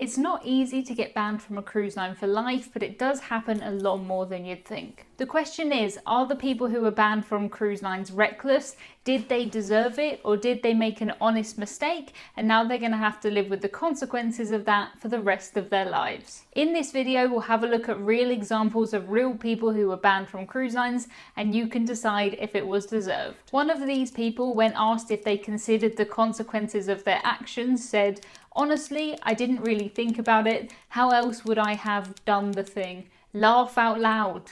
It's not easy to get banned from a cruise line for life, but it does happen a lot more than you'd think. The question is, are the people who are banned from cruise lines reckless? Did they deserve it, or did they make an honest mistake and now they're going to have to live with the consequences of that for the rest of their lives? In this video, we'll have a look at real examples of real people who were banned from cruise lines, and you can decide if it was deserved. One of these people, when asked if they considered the consequences of their actions, said, "Honestly, I didn't really think about it. How else would I have done the thing? Laugh out loud."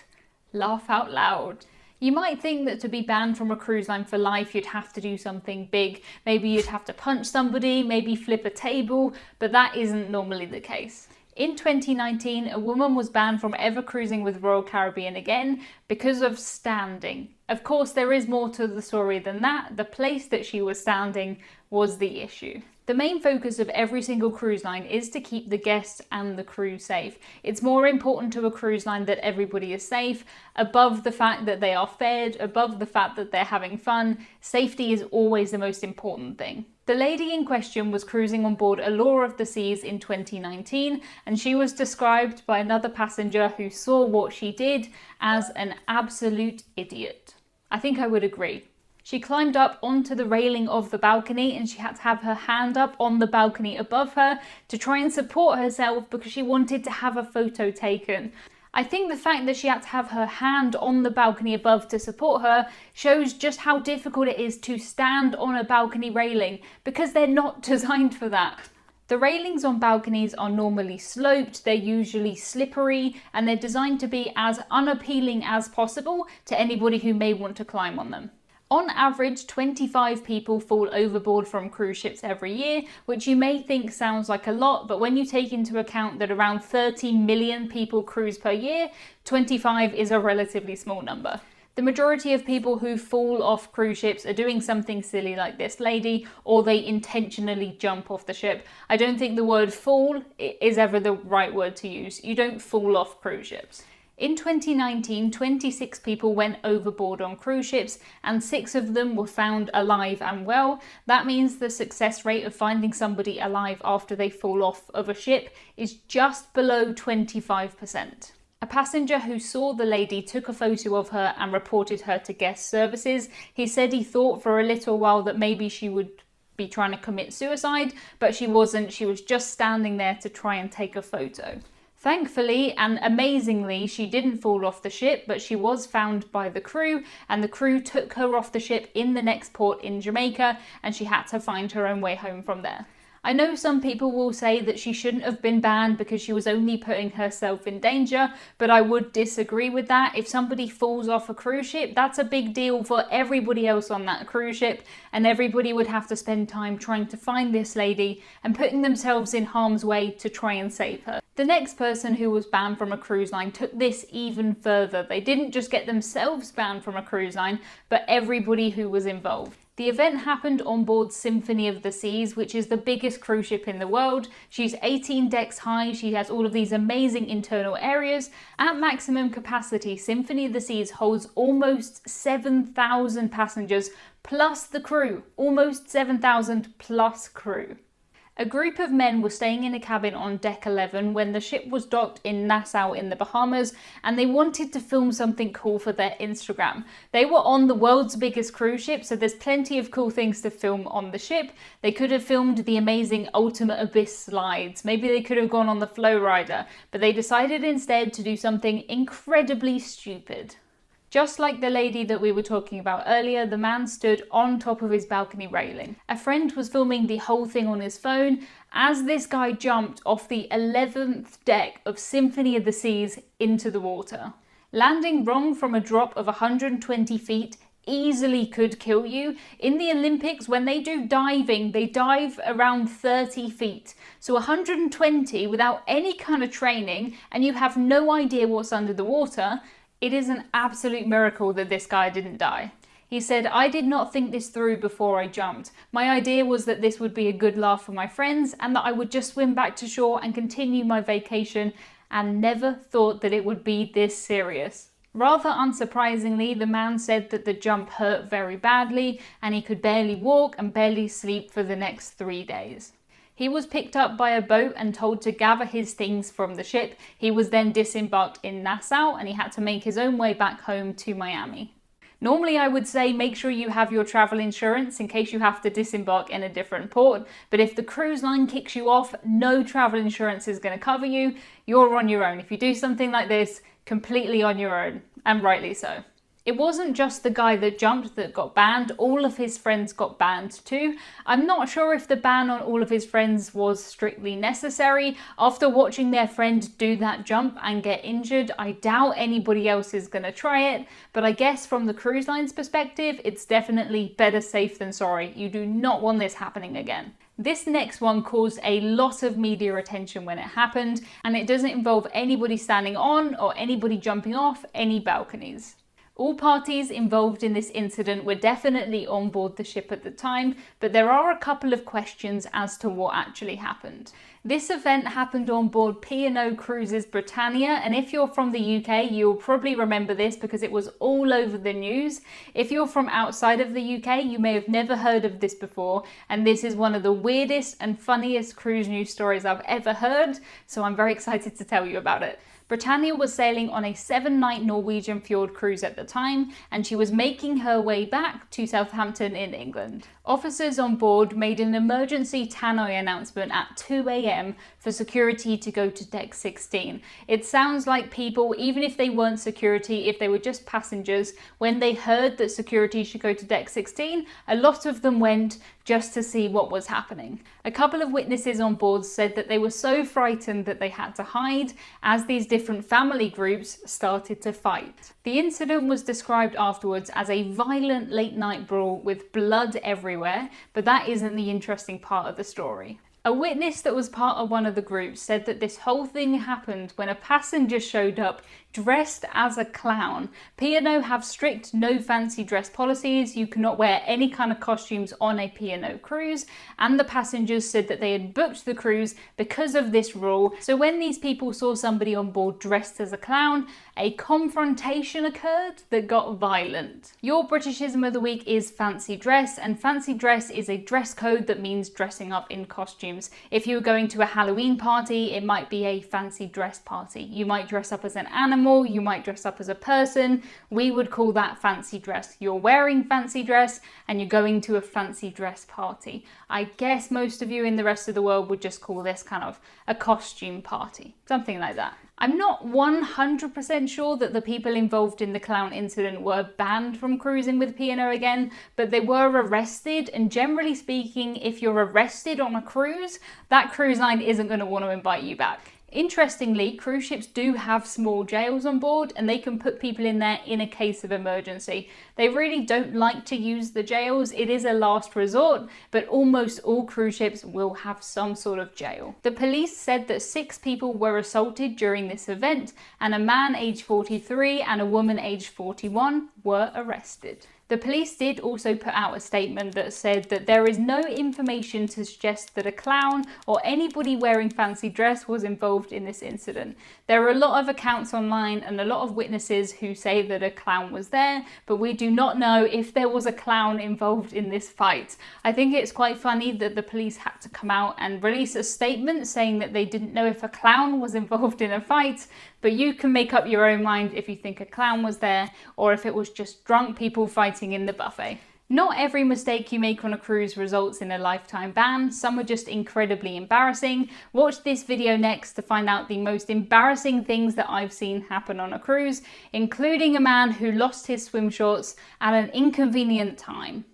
Laugh out loud. You might think that to be banned from a cruise line for life, you'd have to do something big. Maybe you'd have to punch somebody, maybe flip a table, but that isn't normally the case. In 2019, a woman was banned from ever cruising with Royal Caribbean again because of standing. Of course, there is more to the story than that. The place that she was standing was the issue. The main focus of every single cruise line is to keep the guests and the crew safe. It's more important to a cruise line that everybody is safe, above the fact that they are fed, above the fact that they're having fun. Safety is always the most important thing. The lady in question was cruising on board Allure of the Seas in 2019, and she was described by another passenger who saw what she did as an absolute idiot. I think I would agree. She climbed up onto the railing of the balcony and she had to have her hand up on the balcony above her to try and support herself because she wanted to have a photo taken. I think the fact that she had to have her hand on the balcony above to support her shows just how difficult it is to stand on a balcony railing, because they're not designed for that. The railings on balconies are normally sloped, they're usually slippery, and they're designed to be as unappealing as possible to anybody who may want to climb on them. On average, 25 people fall overboard from cruise ships every year, which you may think sounds like a lot, but when you take into account that around 30 million people cruise per year, 25 is a relatively small number. The majority of people who fall off cruise ships are doing something silly like this lady, or they intentionally jump off the ship. I don't think the word fall is ever the right word to use. You don't fall off cruise ships. In 2019, 26 people went overboard on cruise ships and 6 of them were found alive and well. That means the success rate of finding somebody alive after they fall off of a ship is just below 25%. A passenger who saw the lady took a photo of her and reported her to guest services. He said he thought for a little while that maybe she would be trying to commit suicide, but she wasn't. She was just standing there to try and take a photo. Thankfully and amazingly, she didn't fall off the ship, but she was found by the crew, and the crew took her off the ship in the next port in Jamaica, and she had to find her own way home from there. I know some people will say that she shouldn't have been banned because she was only putting herself in danger, but I would disagree with that. If somebody falls off a cruise ship, that's a big deal for everybody else on that cruise ship, and everybody would have to spend time trying to find this lady and putting themselves in harm's way to try and save her. The next person who was banned from a cruise line took this even further. They didn't just get themselves banned from a cruise line, but everybody who was involved. The event happened on board Symphony of the Seas, which is the biggest cruise ship in the world. She's 18 decks high, she has all of these amazing internal areas. At maximum capacity, Symphony of the Seas holds almost 7,000 passengers plus the crew. Almost 7,000 plus crew. A group of men were staying in a cabin on deck 11 when the ship was docked in Nassau in the Bahamas, and they wanted to film something cool for their Instagram. They were on the world's biggest cruise ship, so there's plenty of cool things to film on the ship. They could have filmed the amazing Ultimate Abyss slides. Maybe they could have gone on the Flow Rider, but they decided instead to do something incredibly stupid. Just like the lady that we were talking about earlier, the man stood on top of his balcony railing. A friend was filming the whole thing on his phone as this guy jumped off the 11th deck of Symphony of the Seas into the water. Landing wrong from a drop of 120 feet easily could kill you. In the Olympics, when they do diving, they dive around 30 feet. So 120 without any kind of training, and you have no idea what's under the water. It is an absolute miracle that this guy didn't die. He said, "I did not think this through before I jumped. My idea was that this would be a good laugh for my friends and that I would just swim back to shore and continue my vacation, and never thought that it would be this serious." Rather unsurprisingly, the man said that the jump hurt very badly and he could barely walk and barely sleep for the next 3 days. He was picked up by a boat and told to gather his things from the ship. He was then disembarked in Nassau and he had to make his own way back home to Miami. Normally I would say make sure you have your travel insurance in case you have to disembark in a different port, but if the cruise line kicks you off, no travel insurance is going to cover you. You're on your own. If you do something like this, completely on your own, and rightly so. It wasn't just the guy that jumped that got banned, all of his friends got banned too. I'm not sure if the ban on all of his friends was strictly necessary. After watching their friend do that jump and get injured, I doubt anybody else is going to try it, but I guess from the cruise line's perspective, it's definitely better safe than sorry. You do not want this happening again. This next one caused a lot of media attention when it happened, and it doesn't involve anybody standing on or anybody jumping off any balconies. All parties involved in this incident were definitely on board the ship at the time, but there are a couple of questions as to what actually happened. This event happened on board P&O Cruises Britannia, and if you're from the UK, you'll probably remember this because it was all over the news. If you're from outside of the UK, you may have never heard of this before, and this is one of the weirdest and funniest cruise news stories I've ever heard, so I'm very excited to tell you about it. Britannia was sailing on a 7-night Norwegian fjord cruise at the time, and she was making her way back to Southampton in England. Officers on board made an emergency tannoy announcement at 2 a.m. for security to go to deck 16. It sounds like people, even if they weren't security, if they were just passengers, when they heard that security should go to deck 16, a lot of them went just to see what was happening. A couple of witnesses on board said that they were so frightened that they had to hide as these different family groups started to fight. The incident was described afterwards as a violent late-night brawl with blood everywhere, but that isn't the interesting part of the story. A witness that was part of one of the groups said that this whole thing happened when a passenger showed up dressed as a clown. P&O have strict no fancy dress policies. You cannot wear any kind of costumes on a P&O cruise, and the passengers said that they had booked the cruise because of this rule. So when these people saw somebody on board dressed as a clown, a confrontation occurred that got violent. Your Britishism of the week is fancy dress, and fancy dress is a dress code that means dressing up in costumes. If you were going to a Halloween party, it might be a fancy dress party. You might dress up as an animal, you might dress up as a person. We would call that fancy dress. You're wearing fancy dress and you're going to a fancy dress party. I guess most of you in the rest of the world would just call this kind of a costume party, something like that. I'm not 100% sure that the people involved in the clown incident were banned from cruising with P&O again, but they were arrested, and generally speaking, if you're arrested on a cruise, that cruise line isn't going to want to invite you back. Interestingly, cruise ships do have small jails on board, and they can put people in there in a case of emergency. They really don't like to use the jails. It is a last resort, but almost all cruise ships will have some sort of jail. The police said that 6 people were assaulted during this event, and a man aged 43 and a woman aged 41 were arrested. The police did also put out a statement that said that there is no information to suggest that a clown or anybody wearing fancy dress was involved in this incident. There are a lot of accounts online and a lot of witnesses who say that a clown was there, but we do not know if there was a clown involved in this fight. I think it's quite funny that the police had to come out and release a statement saying that they didn't know if a clown was involved in a fight, but you can make up your own mind if you think a clown was there or if it was just drunk people fighting in the buffet. Not every mistake you make on a cruise results in a lifetime ban. Some are just incredibly embarrassing. Watch this video next to find out the most embarrassing things that I've seen happen on a cruise, including a man who lost his swim shorts at an inconvenient time.